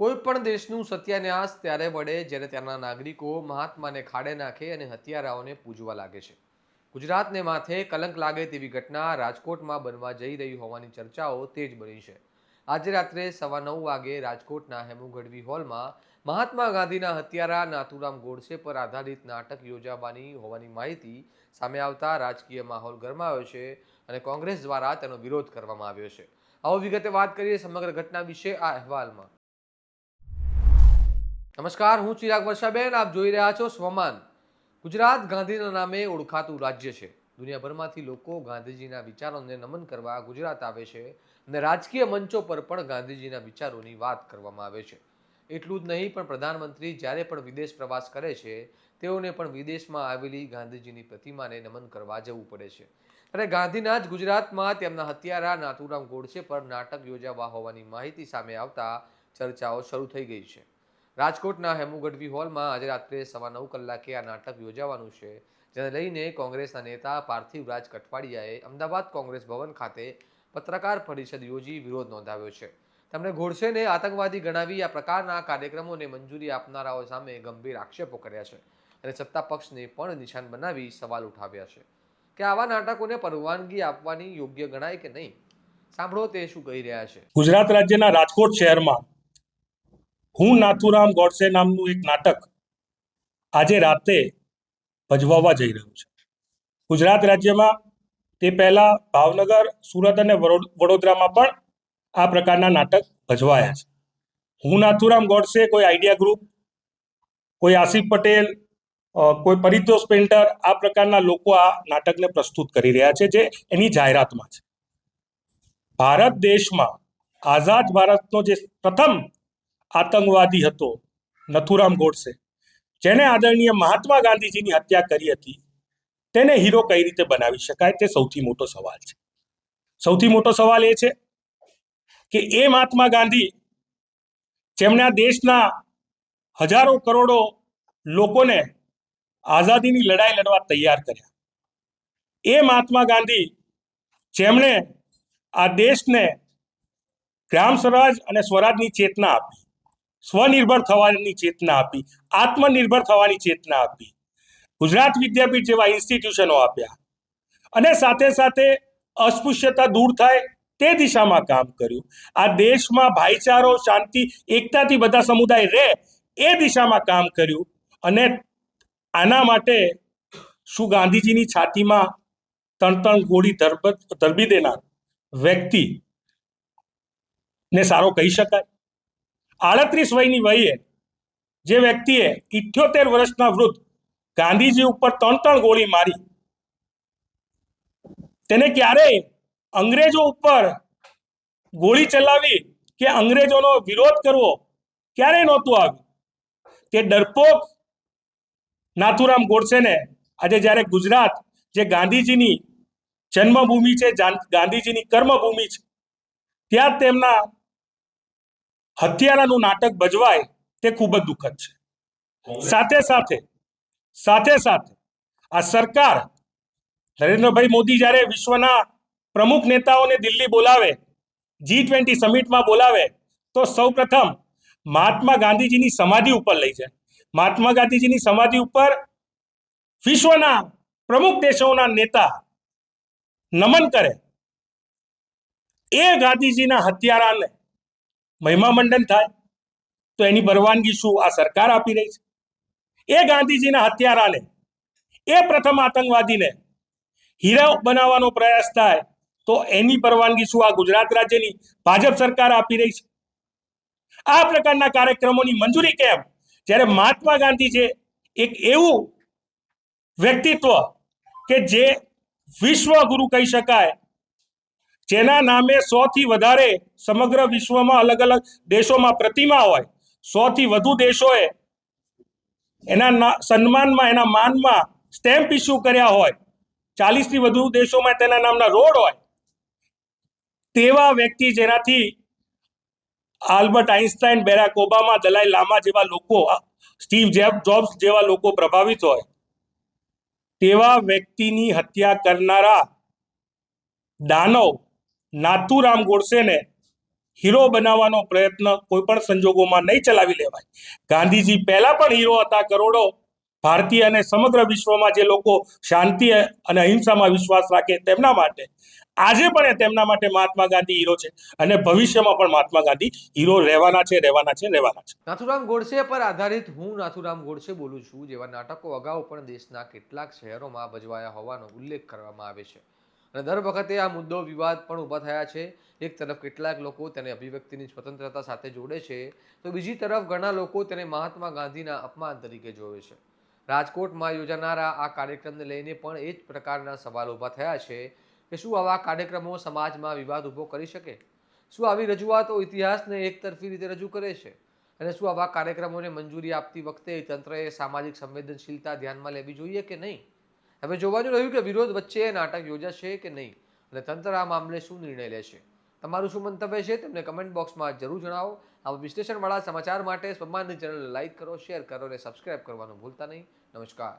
કોઈ પણ દેશનું સત્યાન્યાસ ત્યારે વળે જ્યારે ત્યાંના નાગરિકો મહાત્માને ખાડે નાખે અને હત્યારાઓને પૂજવા લાગે છે. ગુજરાતને માથે કલંક લાગે તેવી ઘટના રાજકોટમાં બનવા જઈ રહી હોવાની ચર્ચાઓ તેજ બની છે. આજે રાત્રે 9:15 વાગે રાજકોટના હેમુ ગઢવી હોલમાં મહાત્મા ગાંધીના હત્યારા નાથુરામ ગોડસે પર આધારિત નાટક યોજાવાની હોવાની માહિતી સામે આવતા રાજકીય માહોલ ગરમાયો છે અને કોંગ્રેસ દ્વારા તેનો વિરોધ કરવામાં આવ્યો છે. આવો વિગતે વાત કરીએ સમગ્ર ઘટના વિશે આ અહેવાલમાં. નમસ્કાર, હું ચિરાગ વર્ષાબેન. આપ જોઈ રહ્યા છો સ્વમાન. ગુજરાત ગાંધીના નામે ઓળખાતું રાજ્ય છે. દુનિયાભરમાંથી લોકો ગાંધીજીના વિચારોને નમન કરવા ગુજરાત આવે છે અને રાજકીય મંચો પર પણ ગાંધીજીના વિચારોની વાત કરવામાં આવે છે. એટલું જ નહીં, પણ પ્રધાનમંત્રી જ્યારે પણ વિદેશ પ્રવાસ કરે છે તેઓને પણ વિદેશમાં આવેલી ગાંધીજીની પ્રતિમાને નમન કરવા જવું પડે છે. ત્યારે ગાંધીના જ ગુજરાતમાં તેમના હત્યારા નાથુરામ ગોડસે પર નાટક યોજાવા હોવાની માહિતી સામે આવતા ચર્ચાઓ શરૂ થઈ ગઈ છે. રાજકોટના હેમુ ગઢવી હોલમાં આજે રાત્રે 9:15 કલાકે આ નાટક યોજાવાનું છે, જેને લઈને કોંગ્રેસના નેતા પાર્થિવરાજ કઠવાડિયાએ અમદાવાદ કોંગ્રેસ ભવન ખાતે પત્રકાર પરિષદ યોજી વિરોધ નોંધાવ્યો છે. તેમણે ગોડસેને આતંકવાદી ગણાવી આ પ્રકારના કાર્યક્રમોને મંજૂરી આપનારાઓ સામે ગંભીર આક્ષેપો કર્યા છે અને સત્તા પક્ષને પણ નિશાન બનાવી સવાલ ઉઠાવ્યા છે કે આવા નાટકોને પરવાનગી આપવાની યોગ્ય ગણાય કે નહીં. સાંભળો તે શું કહી રહ્યા છે. ગુજરાત રાજ્યના રાજકોટ શહેરમાં હું નાથુરામ ગોડસે નામનું એક નાટક આજે રાતે ભજવવા જઈ રહ્યું છે. ગુજરાત રાજ્યમાં તે પહેલા ભાવનગર, સુરત અને વડોદરામાં પણ આ પ્રકારના નાટક ભજવાયા છે. હું નાથુરામ ગોડસે કોઈ આઈડિયા ગ્રુપ, કોઈ આસિફ પટેલ, કોઈ પરિતોષ પેન્ટર, આ પ્રકારના લોકો આ નાટકને પ્રસ્તુત કરી રહ્યા છે, જે એની જાહેરાતમાં છે. ભારત દેશમાં આઝાદ ભારતનો જે પ્રથમ આતંકવાદી હતો નથુરામ ગોડસે, જેને આદરણીય મહાત્મા ગાંધીજીની હત્યા કરી હતી, તેને હીરો કઈ રીતે બનાવી શકાય, તે સૌથી મોટો સવાલ છે. સૌથી મોટો સવાલ એ છે કે એ મહાત્મા ગાંધી, જેમણે આ દેશના હજારો કરોડો લોકોને આઝાદીની લડાઈ લડવા તૈયાર કર્યા, એ મહાત્મા ગાંધી જેમણે આ દેશને ગ્રામ સ્વરાજ અને સ્વરાજની ચેતના આપી, સ્વનિર્ભર થવાની ચેતના આપી, આત્મનિર્ભર થવાની ચેતના આપી, ગુજરાત વિદ્યાપીઠ જેવા ઇન્સ્ટિટ્યુશનો આપ્યા અને સાથે સાથે અસ્પૃશ્યતા દૂર થાય તે દિશામાં કામ કર્યું. આ દેશમાં ભાઈચારો, શાંતિ, એકતાથી બધા સમુદાય રહે એ દિશામાં કામ કર્યું. અને આના માટે શું ગાંધીજીની છાતીમાં ત્રણ ગોળી ધરબી દેનાર વ્યક્તિ ને સારો કહી શકાય? 38 વયની વયે જે વ્યક્તિએ 78 વર્ષના વૃદ્ધ ગાંધીજી ઉપર ત્રણ ગોળી મારી, તેને ક્યારેય અંગ્રેજો ઉપર ગોળી ચલાવી કે અંગ્રેજોનો વિરોધ કરવો ક્યારેય નહોતું આવ્યું. તે ડરપોક નાથુરામ ગોડસેને આજે જ્યારે ગુજરાત, જે ગાંધીજીની જન્મભૂમિ છે, ગાંધીજીની કર્મભૂમિ છે, ત્યાં તેમના હત્યારાનું નાટક ભજવાય તે ખૂબ જ દુઃખદ છે. સાથે સાથે આ સરકાર, નરેન્દ્રભાઈ મોદી જ્યારે વિશ્વના પ્રમુખ નેતાઓને દિલ્હી બોલાવે, G20 સમિટમાં બોલાવે, તો સૌપ્રથમ મહાત્મા ગાંધીજીની સમાધિ ઉપર લઈ જાય. મહાત્મા ગાંધીજીની સમાધિ ઉપર વિશ્વના પ્રમુખ દેશોના નેતા નમન કરે. એ ગાંધીજીના હત્યારાને મહિમા મંડન થાય તો એની પરવાનગી શું આ સરકાર આપી રહી છે? એ ગાંધીજીના હત્યારાને, એ પ્રથમ આતંકવાદીને હીરો બનાવવાનો પ્રયાસ થાય તો એની પરવાનગી શું આ ગુજરાત રાજ્યની ભાજપ સરકાર આપી રહી છે? આ પ્રકારના કાર્યક્રમોની મંજૂરી કેમ, જ્યારે મહાત્મા ગાંધી છે એક એવું વ્યક્તિત્વ કે જે વિશ્વ ગુરુ કહી શકાય, જેના નામે 100 થી વધારે સમગ્ર વિશ્વમાં અલગ અલગ દેશોમાં પ્રતિમા હોય, 100 થી વધુ દેશોએ એના સન્માનમાં, એના માનમાં સ્ટેમ્પ ઇસ્યુ કર્યા હોય, 40 થી વધુ દેશોમાં તેના નામના રોડ હોય, તેવા વ્યક્તિ જેનાથી આલ્બર્ટ આઇન્સ્ટાઈન, બેરાક ઓબામા, દલાઈ લામા જેવા લોકો, સ્ટીવ જોબ્સ જેવા લોકો પ્રભાવિત હોય, તેવા વ્યક્તિની હત્યા કરનારા દાનવ નાથુરામ ગોડસેને હીરો બનાવવાનો પ્રયત્ન કોઈ પણ સંજોગોમાં નહીં ચલાવી લેવાય. ગાંધીજી પહેલા પણ હીરો હતા. કરોડો ભારતીય અને સમગ્ર વિશ્વમાં જે લોકો શાંતિ અને અહિંસામાં વિશ્વાસ રાખે તેમના માટે આજે પણ તેમના માટે મહાત્મા ગાંધી હીરો છે અને ભવિષ્યમાં પણ મહાત્મા ગાંધી હીરો રહેવાના છે. નાથુરામ ગોડસે પર આધારિત હું નાથુરામ ગોડસે બોલું છું જેવા નાટકો અગાઉ પણ દેશના કેટલાક શહેરોમાં ભજવાયા હોવાનો ઉલ્લેખ કરવામાં આવે છે અને દર વખતે આ મુદ્દો વિવાદ પણ ઊભા થયા છે. એક તરફ કેટલાક લોકો તેને અભિવ્યક્તિની સ્વતંત્રતા સાથે જોડે છે તો બીજી તરફ ઘણા લોકો તેને મહાત્મા ગાંધીના અપમાન તરીકે જોવે છે. રાજકોટમાં યોજાનારા આ કાર્યક્રમને લઈને પણ એ જ પ્રકારના સવાલ ઊભા થયા છે કે શું આવા કાર્યક્રમો સમાજમાં વિવાદ ઊભો કરી શકે? શું આવી રજૂઆતો ઇતિહાસને એકતરફી રીતે રજૂ કરે છે? અને શું આવા કાર્યક્રમોને મંજૂરી આપતી વખતે તંત્રએ સામાજિક સંવેદનશીલતા ધ્યાનમાં લેવી જોઈએ કે નહીં? હવે જોવાનું રહ્યું કે વિરોધ વચ્ચે નાટક યોજાશે કે નહીં અને તંત્ર આ મામલે શું નિર્ણય લેશે. તમારું શું મંતવ્ય છે તેમને કમેન્ટ બોક્સમાં જરૂર જણાવો. આવા વિશ્લેષણવાળા સમાચાર માટે સ્વમાનની ચેનલને લાઇક કરો, શેર કરો અને સબસ્ક્રાઇબ કરવાનું ભૂલતા નહીં. નમસ્કાર.